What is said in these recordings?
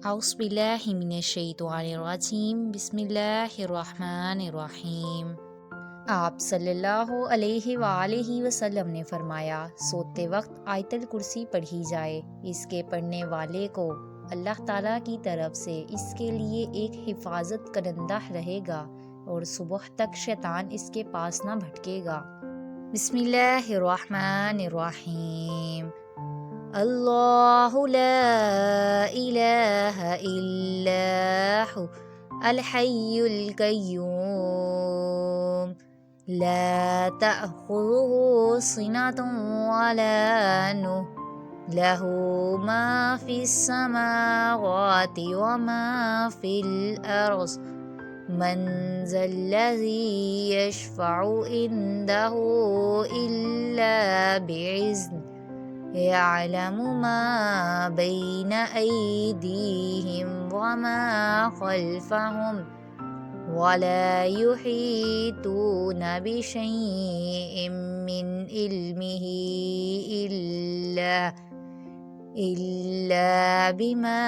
औज़ुबिल्लाहिमिनश्शैतानिर्रजीम बिस्मिल्लाहिर्रहमानिर्रहीम। आप सल्लल्लाहु अलैहि वसल्लम ने फरमाया, सोते वक्त आयतल कुर्सी पढ़ी जाए। इसके पढ़ने वाले को अल्लाह ताला की तरफ से इसके लिए एक हिफाजत करंदा रहेगा और सुबह तक शैतान इसके पास ना भटकेगा। बिस्मिल्लाहिर्रहमानिर्रहीम। अल्लाहु ला इलाहा इल्लाहु अल हय्युल कय्यूम ला तअखुज़ुहु सिनतुन वला नौम लहू मा फिस समावाति व मा फिल अर्ज़ मन ज़ल्लज़ी यशफ़अु इंदहु इल्ला बिइज़्निही यअलमु मा बैन अयदीहिम व मा खल्फ़हुम वला युहीतून बिशैइन मिन इल्मिही इल्ला बिमा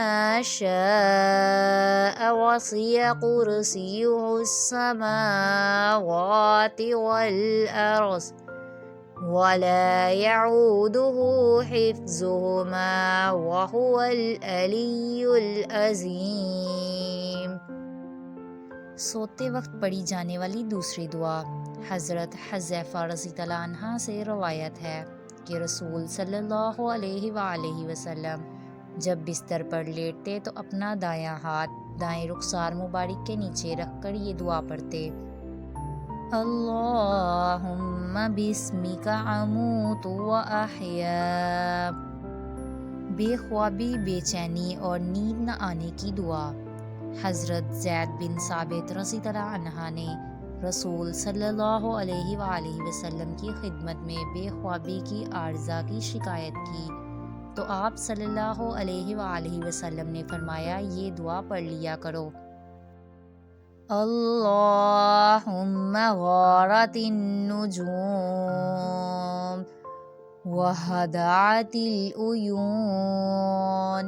शाअ वसिअ कुर्सियुहुस समावाति वल अर्ज़ वला यऊदुहु हिफ्ज़ुहुमा वहुवल अलियुल अज़ीम। सोते वक्त पढ़ी जाने वाली दूसरी दुआ हज़रत हुज़ैफ़ा रज़ियल्लाहु अन्हा से रवायत है कि रसूल सल्लल्लाहु अलैहि वसल्लम जब बिस्तर पर लेटते तो अपना दायां हाथ दाएं रुखसार मुबारक के नीचे रखकर ये दुआ पढ़ते, अल्लाहुम्मा बिस्मिका अमूतु व अहया। बेख्वाबी, बेचैनी और नींद न आने की दुआ। हज़रत ज़ैद बिन साबित रज़ियल्लाहु अन्हा ने रसूल सल्लल्लाहु अलैहि वसल्लम की खिदमत में बेख्वाबी की आर्ज़ा की शिकायत की तो आप सल्लल्लाहु अलैहि वसल्लम ने फरमाया, ये दुआ पढ़ लिया करो, अल्लाहुम्मा गारतिन नुजूम व हदातिल उयून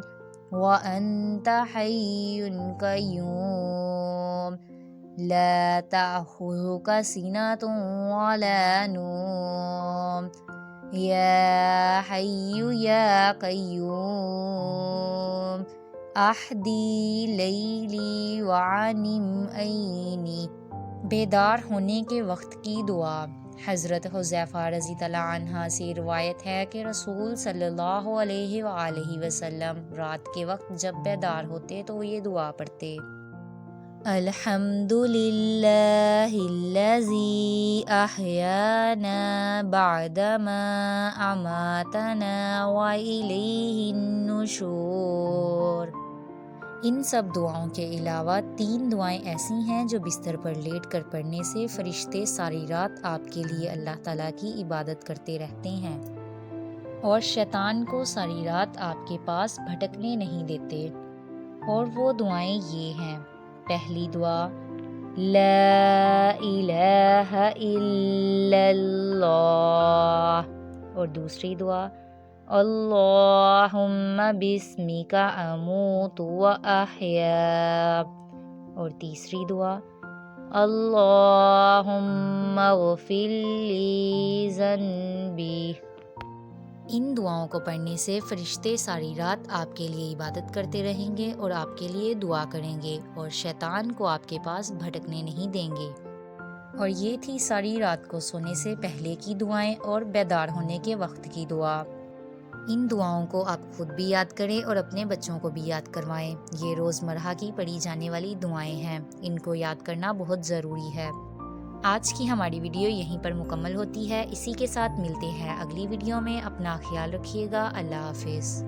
व अंत हय्युन कय्यूम ला ताखुज़ुका सिनतुन वला नौम या हय्यु या कय्यूम अहदी लैली वानिम ऐनी। बेदार होने के वक्त की दुआ। हज़रत हुज़ैफ़ा रज़ियल्लाहु अन्हा से रिवायत है कि रसूल सल्लल्लाहु अलैहि वसल्लम रात के वक्त जब बेदार होते तो ये दुआ पढ़ते, अल्हम्दुलिल्लाहिल्लज़ी अहयाना बअदमा अमातना व इलैहिन नुशूर। इन सब दुआओं के अलावा 3 दुआएं ऐसी हैं जो बिस्तर पर लेट कर पढ़ने से फरिश्ते सारी रात आपके लिए अल्लाह ताला की इबादत करते रहते हैं और शैतान को सारी रात आपके पास भटकने नहीं देते। और वो दुआएं ये हैं, पहली दुआ ला इलाहा इल्लल्लाह और दूसरी दुआ अल्लाहुम्मा बिस्मिका अमूतु व अहया और तीसरी दुआ अल्लाहुम्मा ग़फ़िर ली ज़न्बी। इन दुआओं को पढ़ने से फरिश्ते सारी रात आपके लिए इबादत करते रहेंगे और आपके लिए दुआ करेंगे और शैतान को आपके पास भटकने नहीं देंगे। और ये थी सारी रात को सोने से पहले की दुआएं और बेदार होने के वक्त की दुआ। इन दुआओं को आप खुद भी याद करें और अपने बच्चों को भी याद करवाएं। ये रोज़मर्रा की पढ़ी जाने वाली दुआएं हैं, इनको याद करना बहुत ज़रूरी है। आज की हमारी वीडियो यहीं पर मुकम्मल होती है। इसी के साथ मिलते हैं अगली वीडियो में। अपना ख्याल रखिएगा। अल्लाह हाफिज़।